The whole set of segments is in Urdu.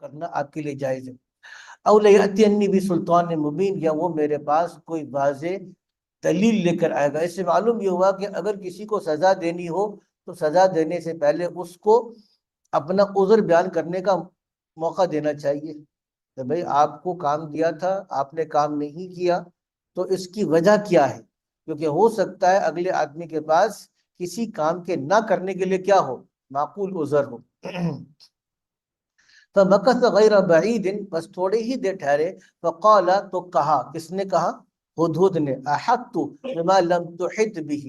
کرنا آپ کے لیے جائز ہے۔ او لیأتینی بسلطان مبین، یا وہ میرے پاس کوئی واضح دلیل لے کر آئے گا۔ اس سے معلوم یہ ہوا کہ اگر کسی کو سزا دینی ہو تو سزا دینے سے پہلے اس کو اپنا عذر بیان کرنے کا موقع دینا چاہیے کہ بھئی آپ کو کام دیا تھا، آپ نے کام نہیں کیا، تو اس کی وجہ کیا ہے؟ کیونکہ ہو سکتا ہے اگلے آدمی کے پاس کسی کام کے نہ کرنے کے لیے کیا ہو، معقول عذر ہو۔ فَمَكَثَ غَيْرَ بَعِيدٍ، بس تھوڑے ہی دیر ٹھہرے، فَقَالَ، تو کہا، کس نے کہا؟ ہدہد نے، أَحَطْتُ بِمَا لَمْ تُحِطْ بِهِ،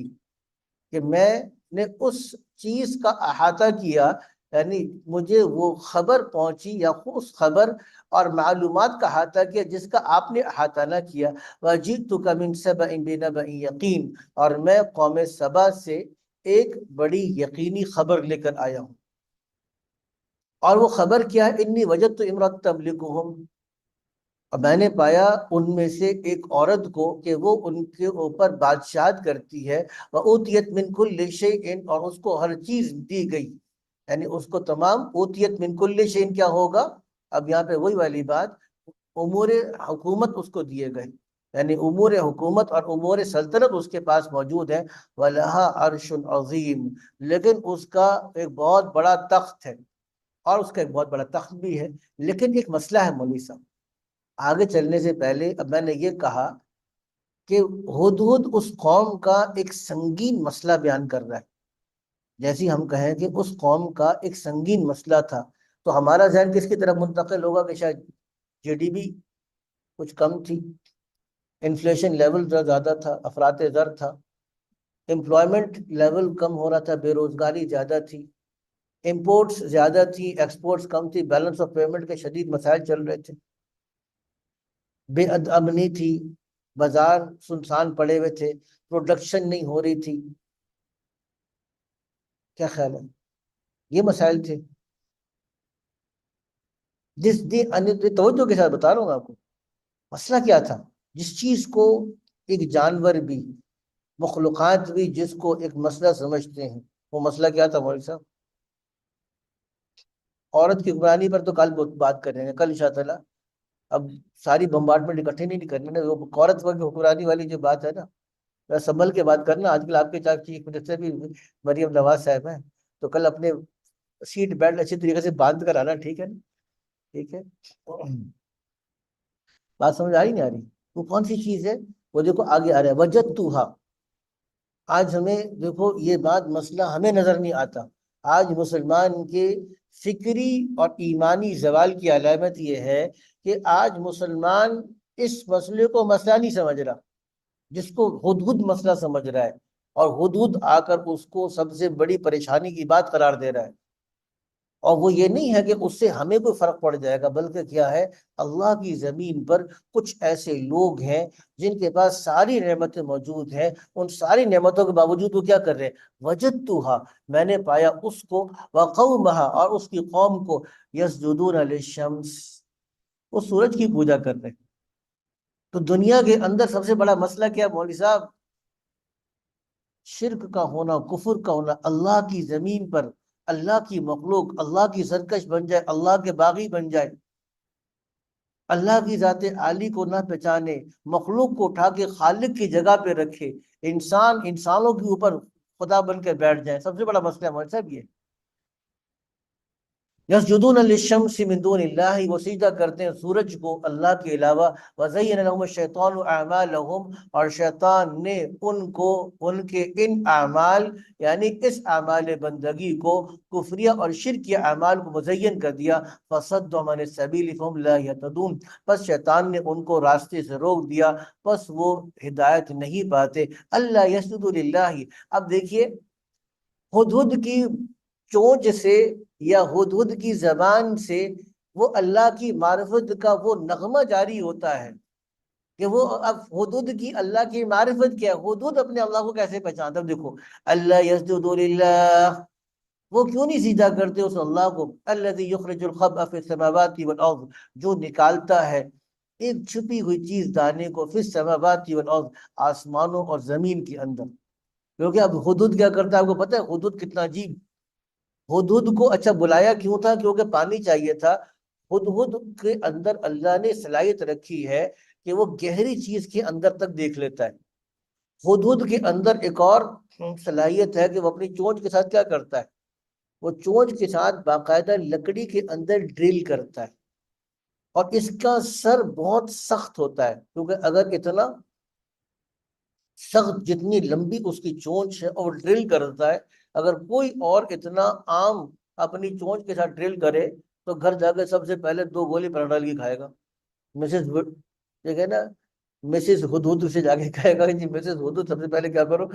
کہ میں نے اس چیز کا احاطہ کیا، یعنی مجھے وہ خبر پہنچی یا اس خبر اور معلومات کا احاطہ کیا جس کا آپ نے احاطہ نہ کیا۔ وَجِئْتُكَ مِنْ سَبَإٍ بِنَبَإٍ یقین، اور میں قوم سبا سے ایک بڑی یقینی خبر لے کر آیا ہوں۔ اور وہ خبر کیا ہے؟ انی وجدت امرأۃ تملکہم، اور میں نے پایا ان میں سے ایک عورت کو کہ وہ ان کے اوپر بادشاہت کرتی ہے، وَأُوتِيَتْ مِنْ كُلِّ شَيْءٍ، اور اس کو ہر چیز دی گئی، یعنی اس کو تمام، اوتیت من کل شیء کیا ہوگا؟ اب یہاں پہ وہی والی بات، امور حکومت اس کو دیے گئے، یعنی امور حکومت اور امور سلطنت اس کے پاس موجود ہے۔ وَلَهَا عَرْشٌ عَظِيمٌ، لیکن اس کا ایک بہت بڑا تخت ہے، اور اس کا ایک بہت بڑا تخت بھی ہے۔ لیکن ایک مسئلہ ہے مولوی صاحب، آگے چلنے سے پہلے اب میں نے یہ کہا کہ ہدہد اس قوم کا ایک سنگین مسئلہ بیان کر رہا ہے۔ جیسی ہم کہیں کہ اس قوم کا ایک سنگین مسئلہ تھا، تو ہمارا ذہن کس کی طرف منتقل ہوگا کہ شاید جی ڈی پی کچھ کم تھی، انفلیشن لیول زیادہ تھا، افراط زر تھا، امپلائمنٹ لیول کم ہو رہا تھا، بے روزگاری زیادہ تھی، امپورٹس زیادہ تھی، ایکسپورٹس کم تھی، بیلنس آف پیمنٹ کے شدید مسائل چل رہے تھے، بے امنی تھی، بازار سنسان پڑے ہوئے تھے، پروڈکشن نہیں ہو رہی تھی۔ کیا خیال ہے؟ یہ مسائل تھے۔ توجہ کے ساتھ بتا رہا ہوں آپ کو، مسئلہ کیا تھا؟ جس چیز کو ایک جانور بھی، مخلوقات بھی جس کو ایک مسئلہ سمجھتے ہیں، وہ مسئلہ کیا تھا مولوی صاحب؟ عورت کی حکمرانی پر تو کل بات کریں گے، کل انشاءاللہ تعالیٰ۔ اب ساری بمبارڈمنٹ اکٹھے نہیں کرنے نا، وہ عورت کی حکمرانی والی جو بات ہے نا، سنبھل کے بات کرنا۔ آج کل آپ کے چیف منسٹر بھی مریم نواز صاحب ہیں، تو کل اپنے سیٹ بیلٹ اچھی طریقے سے باندھ کر آنا، ٹھیک ہے نا؟ ٹھیک ہے، بات سمجھ آ رہی نہیں آ رہی؟ وہ کون سی چیز ہے؟ وہ دیکھو آگے آ رہا ہے، وجدتھا۔ آج ہمیں دیکھو یہ بات، مسئلہ ہمیں نظر نہیں آتا۔ آج مسلمان کے فکری اور ایمانی زوال کی علامت یہ ہے کہ آج مسلمان اس مسئلے کو مسئلہ نہیں سمجھ رہا، جس کو ہدہد مسئلہ سمجھ رہا ہے، اور ہدہد آ کر اس کو سب سے بڑی پریشانی کی بات قرار دے رہا ہے۔ اور وہ یہ نہیں ہے کہ اس سے ہمیں کوئی فرق پڑ جائے گا، بلکہ کیا ہے، اللہ کی زمین پر کچھ ایسے لوگ ہیں جن کے پاس ساری نعمتیں موجود ہیں، ان ساری نعمتوں کے باوجود وہ کیا کر رہے ہیں؟ وجدتھا، میں نے پایا اس کو، وقومہا، اور اس کی قوم کو، یسجدون للشمس، وہ سورج کی پوجا کر رہے ہیں۔ تو دنیا کے اندر سب سے بڑا مسئلہ کیا ہے مولوی صاحب؟ شرک کا ہونا، کفر کا ہونا، اللہ کی زمین پر اللہ کی مخلوق اللہ کی سرکش بن جائے، اللہ کے باغی بن جائے، اللہ کی ذات عالی کو نہ پہچانے، مخلوق کو اٹھا کے خالق کی جگہ پہ رکھے، انسان انسانوں کے اوپر خدا بن کے بیٹھ جائے، سب سے بڑا مسئلہ ہے ہمارے صاحب یہ۔ یسجدون للشمس من دون اللہ، وہ سجدہ کرتے ہیں سورج کو اللہ کے علاوہ، وزین لهم الشیطان اعمالهم، اور شیطان نے ان کو ان کے ان اعمال، یعنی اس اعمال بندگی کو، کفریہ اور شرکیہ اعمال کو مزین کر دیا، فصدهم عن السبیل فهم لا یهتدون، پس شیطان نے ان کو راستے سے روک دیا، پس وہ ہدایت نہیں پاتے۔ اللہ یسجد للہ، اب دیکھیے ہدہد کی چونچ سے یا ہدہد کی زبان سے وہ اللہ کی معرفت کا وہ نغمہ جاری ہوتا ہے کہ وہ اب ہدہد کی اللہ کی معرفت کیا ہے، ہدہد اپنے اللہ کو کیسے پہچانتا ہے؟ دیکھو، اللہ یسجد للہ، وہ کیوں نہیں سجدہ کرتے اس اللہ کو؟ الذی یخرج الخبء فی السماوات والارض، جو نکالتا ہے ایک چھپی ہوئی چیز دانے کو، فی السماوات والارض، آسمانوں اور زمین کے اندر۔ کیونکہ اب ہدہد کیا کرتا ہے آپ کو پتہ ہے؟ ہدہد کتنا عجیب، ہدہد کو اچھا بلایا کیوں تھا؟ کیونکہ پانی چاہیے تھا۔ ہدہد کے اندر اللہ نے صلاحیت رکھی ہے کہ وہ گہری چیز کے اندر تک دیکھ لیتا ہے۔ ہدہد کے اندر ایک اور صلاحیت ہے کہ وہ اپنی چونچ کے ساتھ کیا کرتا ہے، وہ چونچ کے ساتھ باقاعدہ لکڑی کے اندر ڈرل کرتا ہے، اور اس کا سر بہت سخت ہوتا ہے، کیونکہ اگر اتنا سخت جتنی لمبی اس کی چونچ ہے اور ڈرل کرتا ہے، اگر کوئی اور اتنا عام اپنی چونچ کے ساتھ ڈرل کرے تو گھر جا کے سب سے پہلے 2 گولی پیناڈول کی کھائے گا۔ مسز یہ کہ نا مسز ہدہد سے جا کے کہے گا جی مسز ہدہد سب سے پہلے کیا کرو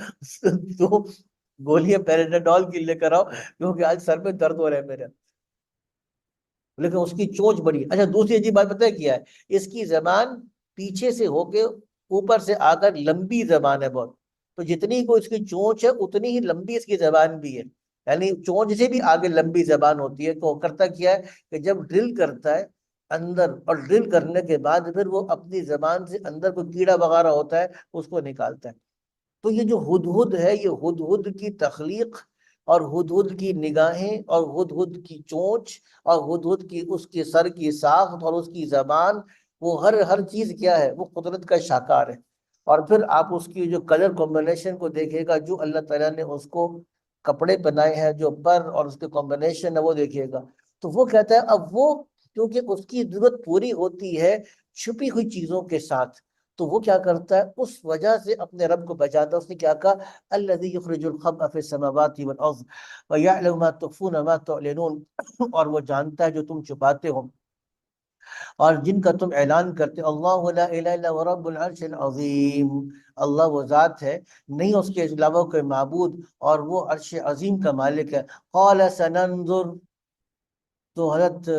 2 گولیاں پیراڈول کی لے کر آؤ، کیونکہ آج سر میں درد ہو رہا ہے میرے۔ لیکن اس کی چونچ بڑی ہے۔ اچھا دوسری عجیب بات پتہ ہے کیا ہے، اس کی زبان پیچھے سے ہو کے اوپر سے آ کر لمبی زبان ہے بہت، تو جتنی کو اس کی چونچ ہے اتنی ہی لمبی اس کی زبان بھی ہے، یعنی چونچ سے بھی آگے لمبی زبان ہوتی ہے۔ تو کرتا کیا ہے کہ جب ڈرل کرتا ہے اندر، اور ڈرل کرنے کے بعد پھر وہ اپنی زبان سے اندر کوئی کیڑا وغیرہ ہوتا ہے اس کو نکالتا ہے۔ تو یہ جو ہدہد ہے، یہ ہدہد کی تخلیق اور ہدہد کی نگاہیں اور ہدہد کی چونچ اور ہدہد کی اس کے سر کی ساخت اور اس کی زبان، وہ ہر چیز کیا ہے، وہ قدرت کا شاہکار ہے۔ اور پھر آپ اس کی جو کلر کمبینیشن کو دیکھے گا، جو اللہ تعالیٰ نے اس کو کپڑے پہنائے ہیں، جو پر اور اس کے کمبینیشن ہے وہ دیکھیے گا، تو وہ کہتا ہے اب وہ کیونکہ اس کی ضرورت پوری ہوتی ہے چھپی ہوئی چیزوں کے ساتھ، تو وہ کیا کرتا ہے اس وجہ سے اپنے رب کو بچاتا ہے۔ اس نے کیا کہا الذی یخرج الخبء فی السماوات والارض ویعلم ما تخفون وما تعلنون، اور وہ جانتا ہے جو تم چھپاتے ہو اور جن کا تم اعلان کرتے ہو۔ اللہ لا الہ الا هو رب العرش العظیم، اللہ وہ ذات ہے، نہیں اس کے علاوہ کوئی معبود، اور وہ عرش عظیم کا مالک ہے۔ قال سننظر، تو حضرت